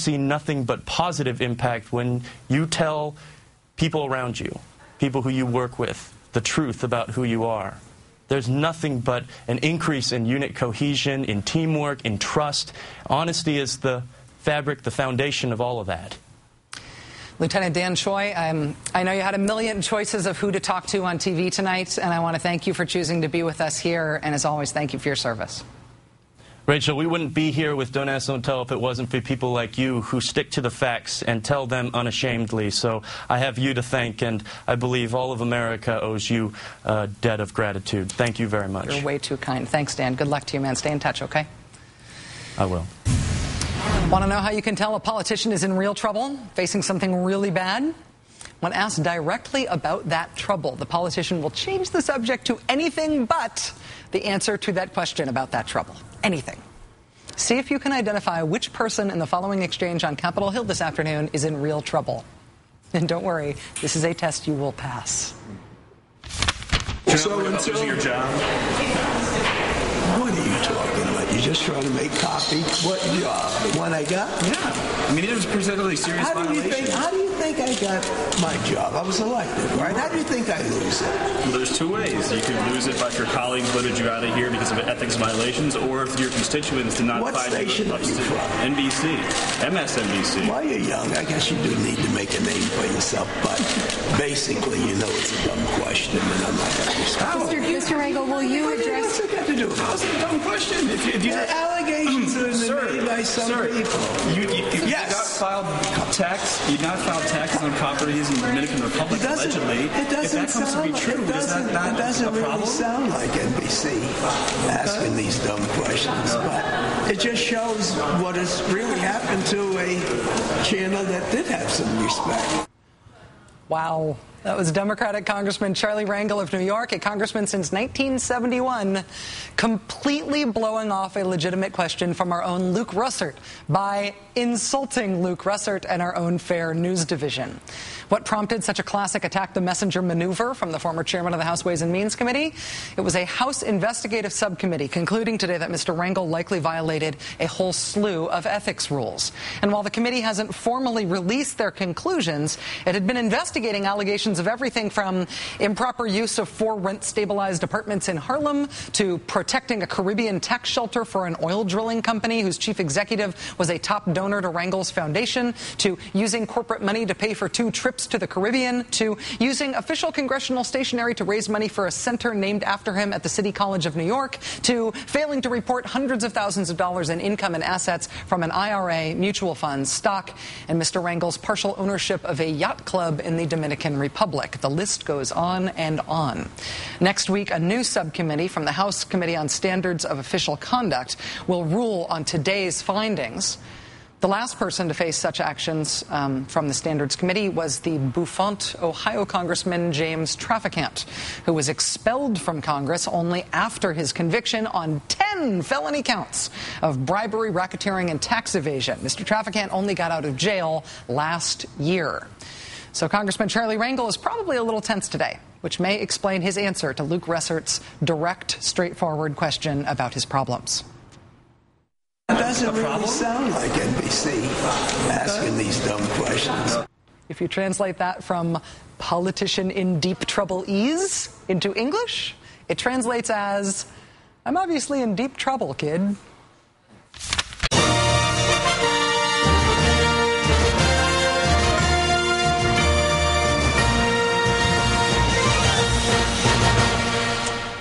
see nothing but positive impact when you tell people around you, people who you work with, the truth about who you are. There's nothing but an increase in unit cohesion, in teamwork, in trust. Honesty is the fabric, the foundation of all of that. Lieutenant Dan Choi, I know you had a million choices of who to talk to on TV tonight, and I want to thank you for choosing to be with us here, and as always, thank you for your service. Rachel, we wouldn't be here with Don't Ask, Don't Tell if it wasn't for people like you who stick to the facts and tell them unashamedly. So I have you to thank, and I believe all of America owes you a debt of gratitude. Thank you very much. You're way too kind. Thanks, Dan. Good luck to you, man. Stay in touch, okay? I will. Want to know how you can tell a politician is in real trouble, facing something really bad? When asked directly about that trouble, the politician will change the subject to anything but the answer to that question about that trouble. Anything. See if you can identify which person in the following exchange on Capitol Hill this afternoon is in real trouble. And don't worry, this is a test you will pass. So until your job. What are you talking about? You're just trying to make copy? What job? The one I got? Yeah. I mean, it was presented serious violation. How do you think I got my job? I was elected, right? How do you think I lose it? Well, there's two ways. You could lose it by if your colleagues voted you out of here because of ethics violations, or if your constituents did not find you. What station are you from? NBC. MSNBC. While you're young, I guess you do need to make a name for yourself, but basically, you know it's a dumb question, and I'm not going to respond. Mr. Rangel, will you address... What's it got to do with it? How's it a dumb question? If you allegations that are made by some people. Yes. You not filed taxes on properties in the Dominican Republic, allegedly. It doesn't if that comes to be true, is that not it doesn't a problem? really sound like NBC asking these dumb questions, but it just shows what has really happened to a channel that did have some respect. Wow. That was Democratic Congressman Charlie Rangel of New York, a congressman since 1971, completely blowing off a legitimate question from our own Luke Russert by insulting Luke Russert and our own Fair News division. What prompted such a classic attack the messenger maneuver from the former chairman of the House Ways and Means Committee? It was a House investigative subcommittee concluding today that Mr. Rangel likely violated a whole slew of ethics rules. And while the committee hasn't formally released their conclusions, it had been investigating allegations of everything from improper use of 4 rent-stabilized apartments in Harlem to protecting a Caribbean tax shelter for an oil drilling company whose chief executive was a top donor to Rangel's foundation, to using corporate money to pay for 2 trips to the Caribbean, to using official congressional stationery to raise money for a center named after him at the City College of New York, to failing to report hundreds of thousands of dollars in income and assets from an IRA, mutual funds, stock, and Mr. Rangel's partial ownership of a yacht club in the Dominican Republic. The list goes on and on. Next week, a new subcommittee from the House Committee on Standards of Official Conduct will rule on today's findings. The last person to face such actions from the Standards Committee was the bouffant Ohio Congressman James Traficant, who was expelled from Congress only after his conviction on 10 felony counts of bribery, racketeering, and tax evasion. Mr. Traficant only got out of jail last year. So Congressman Charlie Rangel is probably a little tense today, which may explain his answer to Luke Russert's direct, straightforward question about his problems. It doesn't really sound like NBC asking these dumb questions. If you translate that from politician in deep trouble ease into English, it translates as, I'm obviously in deep trouble, kid.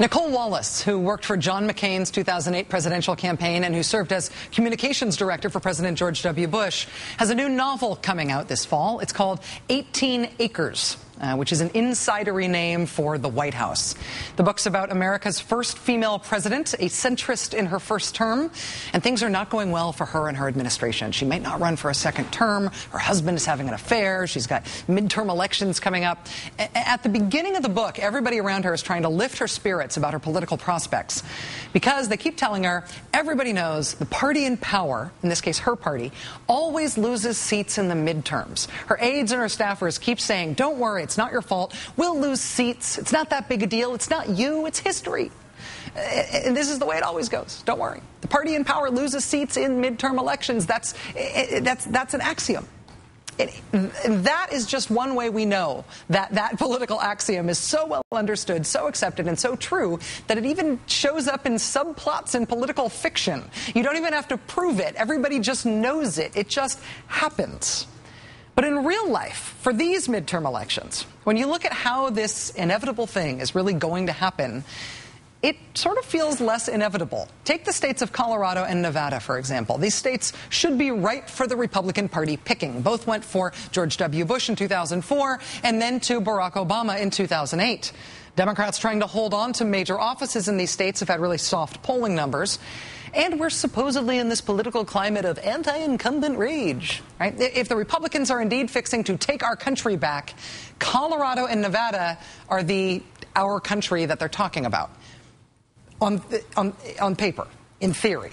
Nicole Wallace, who worked for John McCain's 2008 presidential campaign and who served as communications director for President George W. Bush, has a new novel coming out this fall. It's called 18 Acres. Which is an insidery name for the White House. The book's about America's first female president, a centrist in her first term, and things are not going well for her and her administration. She might not run for a second term. Her husband is having an affair. She's got midterm elections coming up. At the beginning of the book, everybody around her is trying to lift her spirits about her political prospects because they keep telling her everybody knows the party in power, in this case her party, always loses seats in the midterms. Her aides and her staffers keep saying, don't worry, it's not your fault. We'll lose seats. It's not that big a deal. It's not you. It's history. And this is the way it always goes. Don't worry. The party in power loses seats in midterm elections. That's an axiom. And that is just one way we know that that political axiom is so well understood, so accepted, and so true that it even shows up in subplots in political fiction. You don't even have to prove it. Everybody just knows it. It just happens. But in real life, for these midterm elections, when you look at how this inevitable thing is really going to happen, it sort of feels less inevitable. Take the states of Colorado and Nevada, for example. These states should be ripe for the Republican Party picking. Both went for George W. Bush in 2004 and then to Barack Obama in 2008. Democrats trying to hold on to major offices in these states have had really soft polling numbers. And we're supposedly in this political climate of anti-incumbent rage, right? If the Republicans are indeed fixing to take our country back, Colorado and Nevada are our country that they're talking about. On paper, in theory.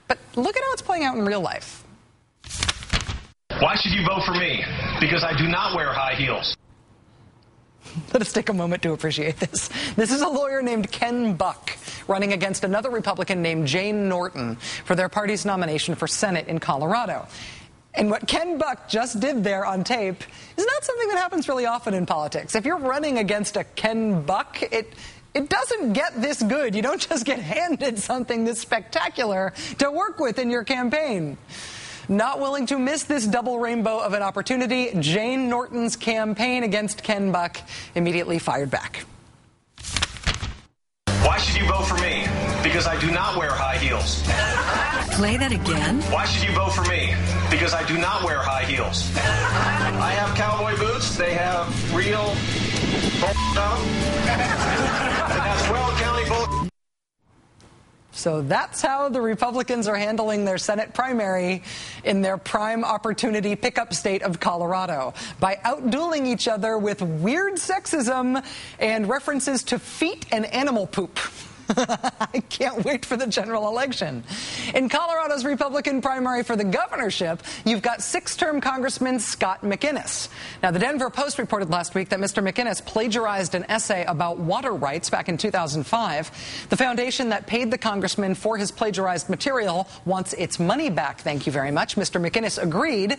But look at how it's playing out in real life. Why should you vote for me? Because I do not wear high heels. Let us take a moment to appreciate this. This is a lawyer named Ken Buck running against another Republican named Jane Norton for their party's nomination for Senate in Colorado. And what Ken Buck just did there on tape is not something that happens really often in politics. If you're running against a Ken Buck, it doesn't get this good. You don't just get handed something this spectacular to work with in your campaign. Not willing to miss this double rainbow of an opportunity, Jane Norton's campaign against Ken Buck immediately fired back. Why should you vote for me? Because I do not wear high heels. Play that again. Why should you vote for me? Because I do not wear high heels. I have cowboy boots. They have real So that's how the Republicans are handling their Senate primary in their prime opportunity pickup state of Colorado, by outdueling each other with weird sexism and references to feet and animal poop. I can't wait for the general election. In Colorado's Republican primary for the governorship, you've got six-term Congressman Scott McInnis. Now, the Denver Post reported last week that Mr. McInnis plagiarized an essay about water rights back in 2005. The foundation that paid the congressman for his plagiarized material wants its money back. Thank you very much. Mr. McInnis agreed.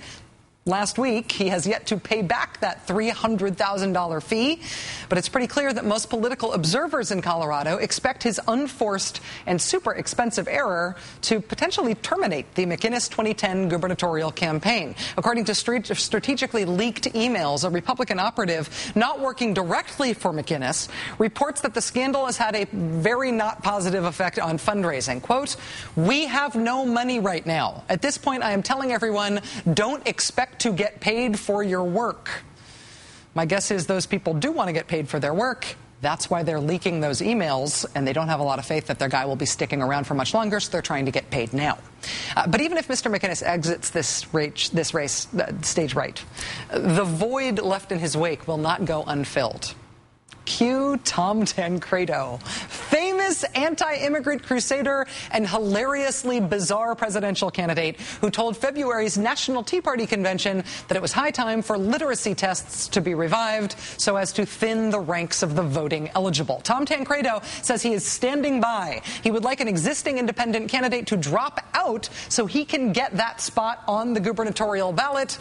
Last week, he has yet to pay back that $300,000 fee, but it's pretty clear that most political observers in Colorado expect his unforced and super expensive error to potentially terminate the McInnis 2010 gubernatorial campaign. According to strategically leaked emails, a Republican operative not working directly for McInnis reports that the scandal has had a very not positive effect on fundraising. Quote, "We have no money right now. At this point, I am telling everyone, don't expect to get paid for your work." My guess is those people do want to get paid for their work. That's why they're leaking those emails, and they don't have a lot of faith that their guy will be sticking around for much longer, so they're trying to get paid now. But even if Mr. McInnis exits this race stage right, the void left in his wake will not go unfilled. Cue Tom Tancredo, famous anti-immigrant crusader and hilariously bizarre presidential candidate who told February's National Tea Party convention that it was high time for literacy tests to be revived so as to thin the ranks of the voting eligible. Tom Tancredo says he is standing by. He would like an existing independent candidate to drop out so he can get that spot on the gubernatorial ballot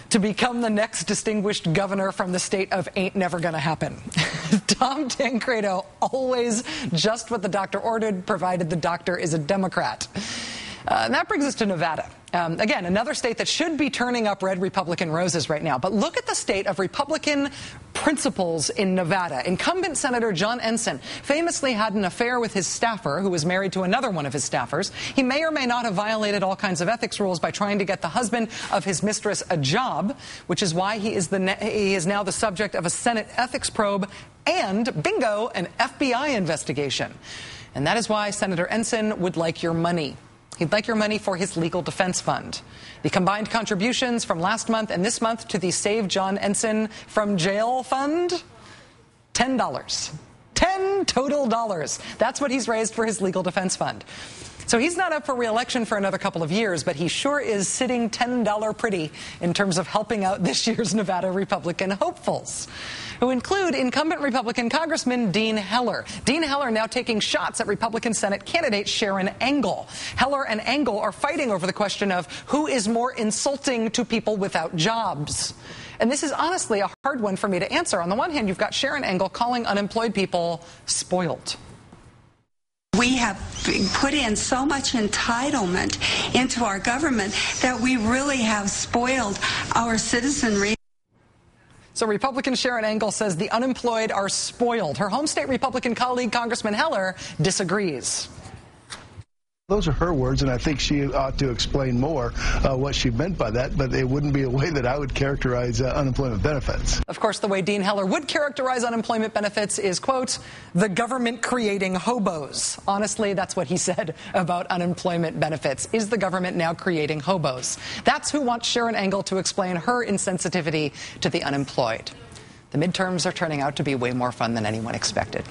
to become the next distinguished governor from the state of ain't never gonna happen. Tom Tancredo, always just what the doctor ordered, provided the doctor is a Democrat. And that brings us to Nevada. Again, another state that should be turning up red Republican roses right now. But look at the state of Republican principles in Nevada. Incumbent Senator John Ensign famously had an affair with his staffer, who was married to another one of his staffers. He may or may not have violated all kinds of ethics rules by trying to get the husband of his mistress a job, which is why he is now the subject of a Senate ethics probe and, bingo, an FBI investigation. And that is why Senator Ensign would like your money. He'd like your money for his legal defense fund. The combined contributions from last month and this month to the Save John Ensign from Jail Fund, $10. $10 total dollars. That's what he's raised for his legal defense fund. So he's not up for re-election for another couple of years, but he sure is sitting $10 pretty in terms of helping out this year's Nevada Republican hopefuls, who include incumbent Republican Congressman Dean Heller. Dean Heller now taking shots at Republican Senate candidate Sharon Engel. Heller and Engel are fighting over the question of who is more insulting to people without jobs. And this is honestly a hard one for me to answer. On the one hand, you've got Sharon Engel calling unemployed people spoiled. We have put in so much entitlement into our government that we really have spoiled our citizenry. So Republican Sharon Engel says the unemployed are spoiled. Her home state Republican colleague, Congressman Heller, disagrees. Those are her words, and I think she ought to explain more what she meant by that, but it wouldn't be a way that I would characterize unemployment benefits. Of course, the way Dean Heller would characterize unemployment benefits is, quote, the government creating hobos. Honestly, that's what he said about unemployment benefits. Is the government now creating hobos? That's who wants Sharon Engel to explain her insensitivity to the unemployed. The midterms are turning out to be way more fun than anyone expected.